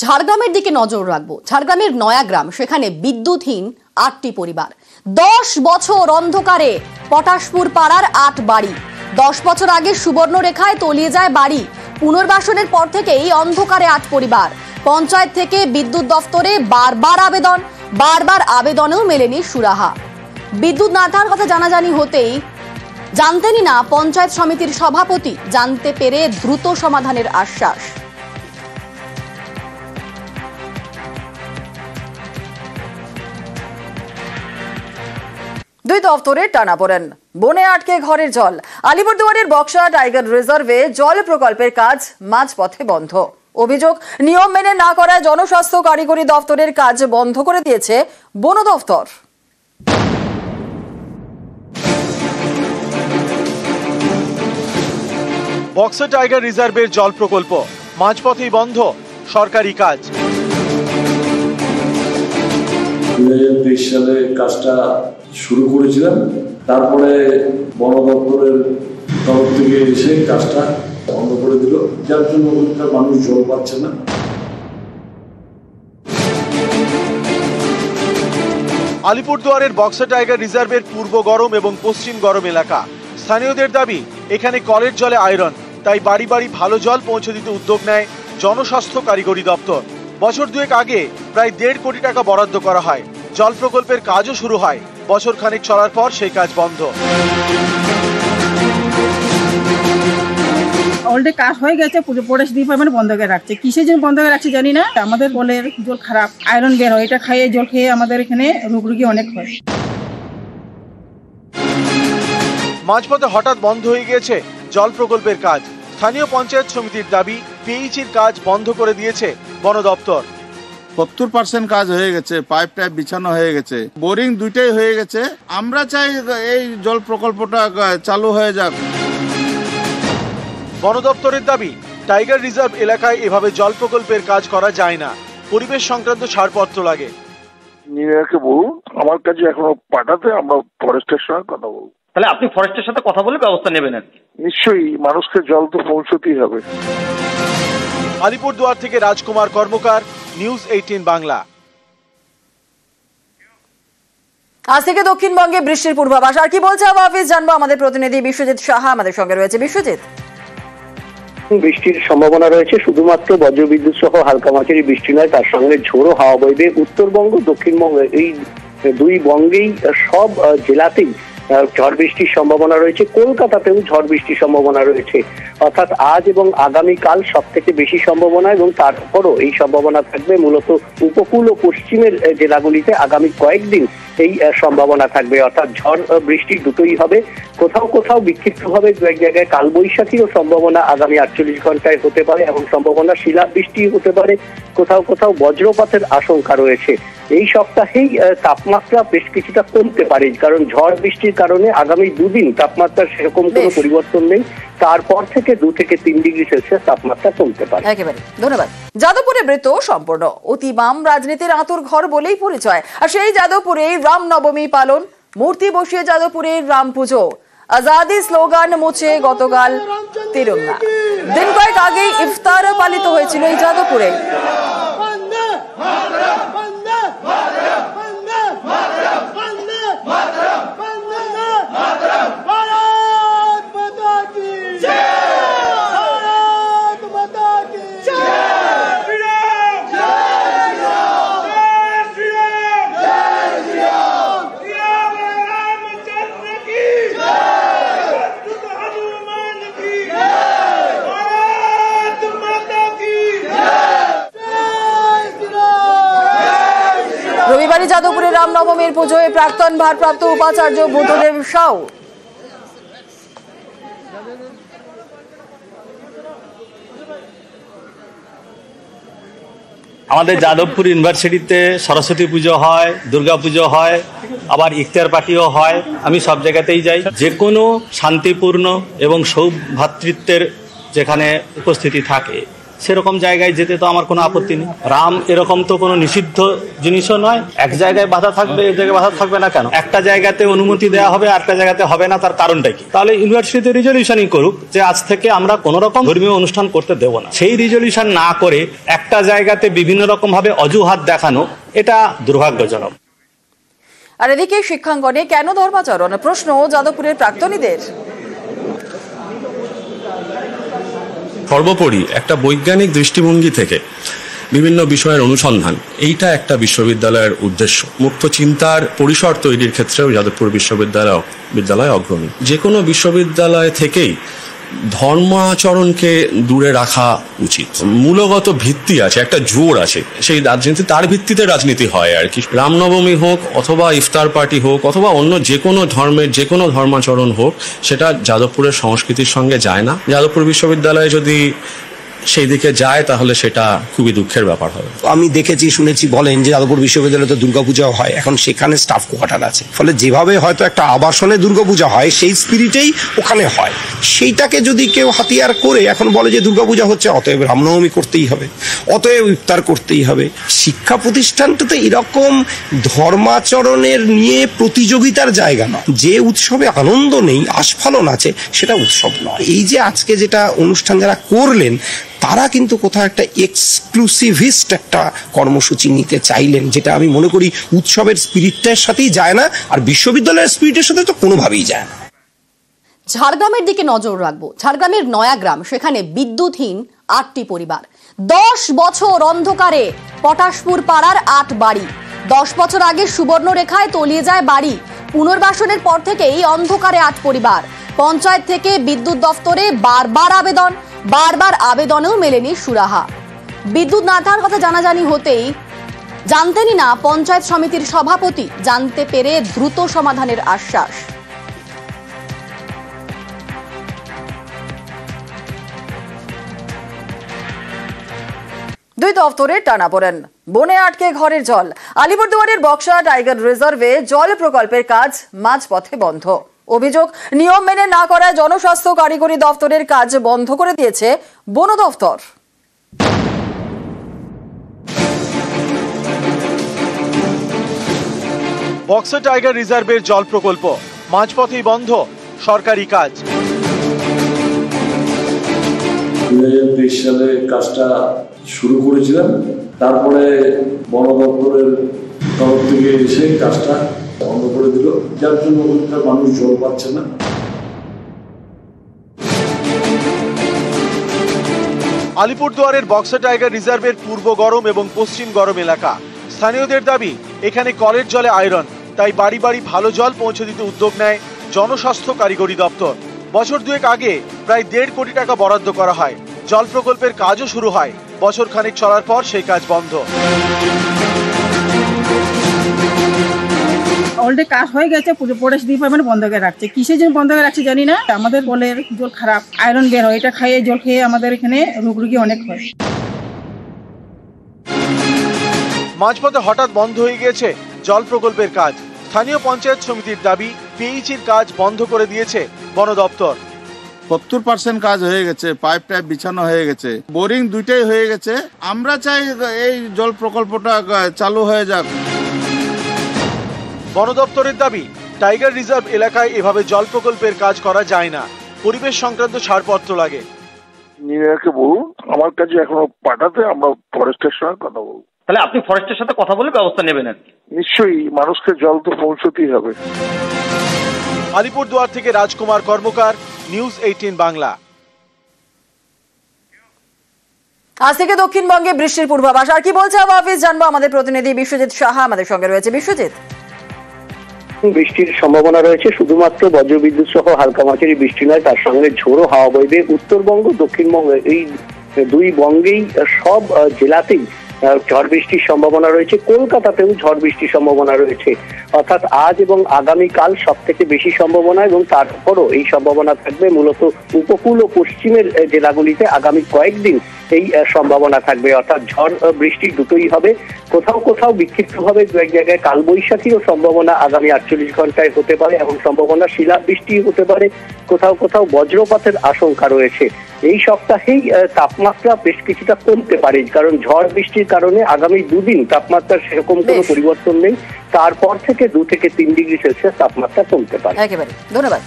ঝাড়গ্রামের দিকে নজর রাখবো। ঝাড়গ্রামের নয়াগ্রাম, সেখানে বিদ্যুৎহীন 8টি পরিবার। 10 বছর অন্ধকারে পটাশপুর পাড়ার 8 বাড়ি। 10 বছর আগে সুবর্ণরেখায় তলিয়ে যায় বাড়ি। পুনর্বাসনের পর থেকে এই অন্ধকারে 8 পরিবার। পঞ্চায়েত থেকে বিদ্যুৎ দফতরে বারবার আবেদনেও মেলেনি সুরাহা। বিদ্যুৎ না থাকার কথা জানাজানি হতেই জানতেনই না পঞ্চায়েত সমিতির সভাপতি, জানতে পেরে দ্রুত সমাধানের আশ্বাস। দুই দফতরে টানাপোড়েন, বনে আটকে ঘরের জল। আলিপুরদুয়ারের বক্সা টাইগার রিজার্ভে জল প্রকল্পের কাজ মাঝপথে বন্ধ। অভিযোগ, নিয়ম মেনে না করায় জনস্বাস্থ্য কারিগরি দফতরের কাজ বন্ধ করে দিয়েছে বন দফতর। বক্সা টাইগার রিজার্ভের জল প্রকল্প মাঝপথেই বন্ধ, সরকারি কাজ। 2023 সালে কাজটা শুরু করেছিলাম, তারপরে বন দপ্তরের তরফ থেকে এসে কাজটা বন্ধ করে দিল, যার জন্য ওখানকার মানুষ জল পাচ্ছে না। আলিপুরদুয়ারের বক্সা টাইগার রিজার্ভের পূর্ব গরম এবং পশ্চিম গরম এলাকা। স্থানীয়দের দাবি, এখানে কলের জলে আয়রন, তাই বাড়ি বাড়ি ভালো জল পৌঁছে দিতে উদ্যোগ নেয় জনস্বাস্থ্য কারিগরি দপ্তর। বছর দুয়েক আগে প্রায় 1.5 কোটি টাকা বরাদ্দ করা হয়। জল প্রকল্পের কাজও শুরু হয়। বছর খানিক চলার পর সেই কাজ বন্ধ। অলরেডি কাজ হয়ে গেছে, পটাশ ডিপার্টমেন্ট বন্ধ করে রাখছে। কিসের জন্য বন্ধ করে রাখছে জানি না। আমাদের কলের জল খারাপ, আয়রন বের হয়, এটা খাইয়ে জল খেয়ে আমাদের এখানে রোগী অনেক হয়। মাঝপথে হঠাৎ বন্ধ হয়ে গিয়েছে জল প্রকল্পের কাজ। স্থানীয় পঞ্চায়েত সমিতির দাবি, পিএইচির কাজ বন্ধ করে দিয়েছে বন দপ্তর। 70% কাজ হয়ে গেছে, পাইপ টাইপ বিছানো হয়ে গেছে, বোরিং দুইটাই হয়ে গেছে। আমরা চাই এই জল প্রকল্পটা চালু হয়ে যাক। বন দপ্তরের দাবি, টাইগার রিজার্ভ এলাকায় এভাবে জল প্রকল্পের কাজ করা যায় না, পরিবেশ সংক্রান্ত ছাড়পত্র লাগে। ইঞ্জিনিয়ারকে বলুন আমার কাছে এখনো পাঠাতে, আমরা ফরেস্টের সঙ্গে কথা বলবো। তাহলে আপনি ফরেস্টের সাথে কথা বলে ব্যবস্থা নেবেন আর কি? নিশ্চয়ই, মানুষকে জল তো পৌঁছতেই হবে। আলিপুরদুয়ার থেকে রাজকুমার কর্মকার, নিউজ 18 বাংলা। আজ থেকে দক্ষিণবঙ্গে বৃষ্টির পূর্বাভাস। আর কি বলছে আবহাওয়া অফিস জানবো আমাদের প্রতিনিধি বিশ্বজিৎ সাহা আমাদের সঙ্গে রয়েছে। বিশ্বজিৎ, বৃষ্টির সম্ভাবনা রয়েছে, শুধুমাত্র বজ্রবিদ্যুৎ সহ হালকা মাঝারি বৃষ্টি নয়, তার সঙ্গে ঝোড়ো হাওয়া বইবে। উত্তরবঙ্গ, দক্ষিণবঙ্গ, এই দুই বঙ্গেই সব জেলাতেই ঝড় বৃষ্টির সম্ভাবনা রয়েছে। কলকাতাতেও ঝড় বৃষ্টির সম্ভাবনা রয়েছে। অর্থাৎ আজ এবং আগামীকাল সব থেকে বেশি সম্ভাবনা, এবং তারপরও এই সম্ভাবনা থাকবে মূলত উপকূল ও পশ্চিমের জেলাগুলিতে আগামী কয়েকদিন এই সম্ভাবনা থাকবে। অর্থাৎ ঝড় বৃষ্টি দুটোই হবে। কোথাও কোথাও বিক্ষিপ্তভাবে দু এক জায়গায় কালবৈশাখীরও সম্ভাবনা আগামী 48 ঘন্টায় হতে পারে, এবং সম্ভাবনা শিলাবৃষ্টি হতে পারে। কোথাও কোথাও বজ্রপাতের আশঙ্কা রয়েছে। এই সপ্তাহেই তাপমাত্রা বেশ কিছুটা কমতে পারে, কারণ ঝড় বৃষ্টির কারণে আগামী দুদিন তাপমাত্রার সেরকম কোনো পরিবর্তন নেই। তারপর থেকে 2 থেকে 3 ডিগ্রি সেলসিয়াস তাপমাত্রা কমতে পারে। একেবারে ধন্যবাদ। যাদবপুরে বৃত্ত সম্পূর্ণ, অতি বাম রাজনীতির আঁতুর ঘর বলেই পরিচয়। আর সেই যাদবপুরে রাম নবমী পালন, মূর্তি বসিয়ে যাদবপুরে রাম পুজো, আজাদি স্লোগান মুছে গতকাল তিরঙ্গা। দিন কয়েক আগেই ইফতার পালিত হয়েছিল এই যাদবপুরে। রবিবারে যাদবপুরে রামনবমীর পুজোয় প্রাক্তন ভারপ্রাপ্ত উপাচার্য বুদ্ধদেব সাউ। আমাদের যাদবপুর ইউনিভার্সিটিতে সরস্বতী পুজো হয়, দুর্গা পুজো হয়, আবার ইফতার পার্টিও হয়। আমি সব জায়গাতেই যাই। যে কোনো শান্তিপূর্ণ এবং সৌভ্রাতৃত্বের যেখানে উপস্থিতি থাকে সেরকম জায়গায় যেতে তো আমার কোনো আপত্তি নেই। রাম এরকম তো কোনো নিষিদ্ধ জিনিসও নয়, এক জায়গায় বাধা থাকবে, এক জায়গায় বাধা থাকবে না কেন? একটা জায়গাতে অনুমতি দেওয়া হবে, আরেকটা জায়গাতে হবে না, তার কারণটা কি? তাহলে ইউনিভার্সিটিতে রিজলিউশনই করুক যে আজ থেকে আমরা কোনো রকম ধর্মীয় অনুষ্ঠান করতে দেব না। সেই রিজলিউশন না করে একটা জায়গাতে বিভিন্ন রকম ভাবে অজুহাত দেখানো, এটা দুর্ভাগ্যজনক। আর এদিকে শিক্ষাঙ্গনে কেন ধর্মাচরণ, প্রশ্ন যাদবপুরের প্রাক্তনীদের। সর্বোপরি একটা বৈজ্ঞানিক দৃষ্টিভঙ্গি থেকে বিভিন্ন বিষয়ের অনুসন্ধান, এইটা একটা বিশ্ববিদ্যালয়ের উদ্দেশ্য। মুক্ত চিন্তার পরিসর তৈরির ক্ষেত্রেও যাদবপুর বিশ্ববিদ্যালয় অগ্রণী। যে কোনো বিশ্ববিদ্যালয় থেকেই ধর্মাচরণকে দূরে রাখা উচিত। মূলগত ভিত্তি আছে, একটা জোর আছে, সেই রাজনীতি, তার ভিত্তিতে রাজনীতি হয় আর কি। রামনবমী হোক অথবা ইফতার পার্টি হোক অথবা অন্য যে কোনো ধর্মের যে কোনো ধর্মাচরণ হোক, সেটা যাদবপুরের সংস্কৃতির সঙ্গে যায় না। যাদবপুর বিশ্ববিদ্যালয়ে যদি সেই দিকে যায় তাহলে সেটা খুবই দুঃখের ব্যাপার হবে। আমি দেখেছি, শুনেছি, বলেন যে যাদবপুর বিশ্ববিদ্যালয়ে তো দুর্গাপূজা হয়, এখন সেখানে স্টাফ কোয়ার্টার আছে, ফলে যেভাবে হয়তো একটা আবাসনে দুর্গাপূজা হয় সেই স্পিরিটেই ওখানে হয়। সেইটাকে যদি কেউ হাতিয়ার করে এখন বলে যে দুর্গাপূজা হচ্ছে, অতএব রামনবমী করতেই হবে, অতএব ইফতার করতেই হবে। শিক্ষা প্রতিষ্ঠানটাতে এরকম ধর্মাচরণের নিয়ে প্রতিযোগিতার জায়গা নয়। যে উৎসবে আনন্দ নেই, আস্ফালন আছে, সেটা উৎসব নয়। এই যে আজকে যেটা অনুষ্ঠান যারা করলেন, তারা কিন্তু কোথাও একটা এক্সক্লুসিভিস্ট একটা কর্মসূচি নিতে চাইলেন, যেটা আমি মনে করি উৎসবের স্পিরিটটার সাথেই যায় না, আর বিশ্ববিদ্যালয়ের স্পিরিটের সাথে তো কোনোভাবেই যায় না। ঝাড়গ্রামের দিকে নজর রাখবো। ঝাড়গ্রামের নয়াগ্রাম, সেখানে বিদ্যুৎহীন 8টি পরিবার। 10 বছর অন্ধকারে পটাশপুর পাড়ার 8 বাড়ি। 10 বছর আগে সুবর্ণরেখায় তলিয়ে যায় বাড়ি। পুনর্বাসনের পর থেকেই অন্ধকারে 8 পরিবার। পঞ্চায়েত থেকে বিদ্যুৎ দফতরে বারবার আবেদনেও মেলেনি সুরাহা। বিদ্যুৎ না থাকার কথা জানাজানি হতেই জানতেনই না পঞ্চায়েত সমিতির সভাপতি, জানতে পেরে দ্রুত সমাধানের আশ্বাস। দুই দফতরের টানাপোড়েন, বনে আটকে ঘরের জল। আলিপুরদুয়ারের বক্সা টাইগার রিজার্ভে জল প্রকল্পের কাজ মাঝপথে বন্ধ। অভিযোগ, নিয়ম মেনে না করায় জনস্বাস্থ্য কারিগরি দফতরের কাজ বন্ধ করে দিয়েছে বন দফতর। বক্সা টাইগার রিজার্ভের জল প্রকল্প মাঝপথেই বন্ধ, সরকারি কাজ। 2023 সালে কাজটা শুরু করেছিলাম, তারপরে বন দপ্তরের তরফ থেকে এসে কাজটা বন্ধ করে দিল, যার জন্য ওখানকার মানুষ জল পাচ্ছে না। আলিপুরদুয়ারের বক্সা টাইগার রিজার্ভের পূর্ব গরম এবং পশ্চিম গরম এলাকা। স্থানীয়দের দাবি, এখানে কলের জলে আয়রন, তাই বাড়ি বাড়ি ভালো জল পৌঁছে দিতে উদ্যোগ নেয় জনস্বাস্থ্য কারিগরি দপ্তর। বছর দুয়েক আগে প্রায় 1.5 কোটি টাকা বরাদ্দ করা হয়। জল প্রকল্পের কাজও শুরু হয়। বছর খানেক চলার পর সেই কাজ বন্ধ। অলরেডি কাজ হয়ে গেছে, পরেশ ডিপার্টমেন্ট বন্ধ করে রাখছে। কিসের জন্য বন্ধ করে রাখছে জানি না। আমাদের কলের জল খারাপ, আয়রন বের হয়, এটা খাইয়ে জল খেয়ে আমাদের এখানে রোগী অনেক হয়। মাঝপথে হঠাৎ বন্ধ হয়ে গিয়েছে জল প্রকল্পের কাজ। স্থানীয় পঞ্চায়েত সমিতির দাবি, পিএইচির কাজ বন্ধ করে দিয়েছে বন দপ্তর। 70% কাজ হয়ে গেছে, পাইপ টাইপ বিছানো হয়ে গেছে, বোরিং দুইটাই হয়ে গেছে। আমরা চাই এই জল প্রকল্পটা চালু হয়ে যাক। বন দপ্তরের দাবি, টাইগার রিজার্ভ এলাকায় এভাবে জল প্রকল্পের কাজ করা যায় না, পরিবেশ সংক্রান্ত ছাড়পত্র লাগে। ইঞ্জিনিয়ারকে বলুন আমার কাছে এখনো পাঠাতে, আমরা ফরেস্টের সঙ্গে কথা বলবো। তাহলে আপনি ফরেস্টের সাথে কথা বলে ব্যবস্থা নেবেন? নিশ্চয়ই, মানুষকে জল তো পৌঁছতেই হবে। আলিপুরদুয়ার থেকে রাজকুমার কর্মকার, নিউজ 18 বাংলা। আজ থেকে দক্ষিণবঙ্গে বৃষ্টির পূর্বাভাস। আর কি বলছে আবহাওয়া অফিস জানবো আমাদের প্রতিনিধি বিশ্বজিৎ সাহা আমাদের সঙ্গে রয়েছে। বিশ্বজিৎ, বৃষ্টির সম্ভাবনা রয়েছে, শুধুমাত্র বজ্রবিদ্যুৎ সহ হালকা মাঝারি বৃষ্টি নয়, তার সঙ্গে ঝোড়ো হাওয়া বইবে। উত্তরবঙ্গ, দক্ষিণবঙ্গ, এই দুই বঙ্গেই সব জেলাতেই ঝড় বৃষ্টির সম্ভাবনা রয়েছে। কলকাতাতেও ঝড় বৃষ্টির সম্ভাবনা রয়েছে। অর্থাৎ আজ এবং আগামীকাল সব থেকে বেশি সম্ভাবনা, এবং তারপরও এই সম্ভাবনা থাকবে মূলত উপকূল ও পশ্চিমের জেলাগুলিতে আগামী কয়েকদিন এই সম্ভাবনা থাকবে। অর্থাৎ ঝড় বৃষ্টি দুটোই হবে। কোথাও কোথাও বিক্ষিপ্তভাবে দু এক জায়গায় কালবৈশাখীরও সম্ভাবনা আগামী 48 ঘন্টায় হতে পারে এবং সম্ভাবনা শিলাবৃষ্টি হতে পারে। কোথাও কোথাও বজ্রপাতের আশঙ্কা রয়েছে। এই সপ্তাহেই তাপমাত্রা বেশ কিছুটা কমতে পারে, কারণ ঝড় বৃষ্টির কারণে আগামী দুদিন তাপমাত্রার সেরকম কোনো পরিবর্তন নেই। তারপর থেকে 2 থেকে 3 ডিগ্রি সেলসিয়াস তাপমাত্রা কমতে পারে। একেবারে ধন্যবাদ।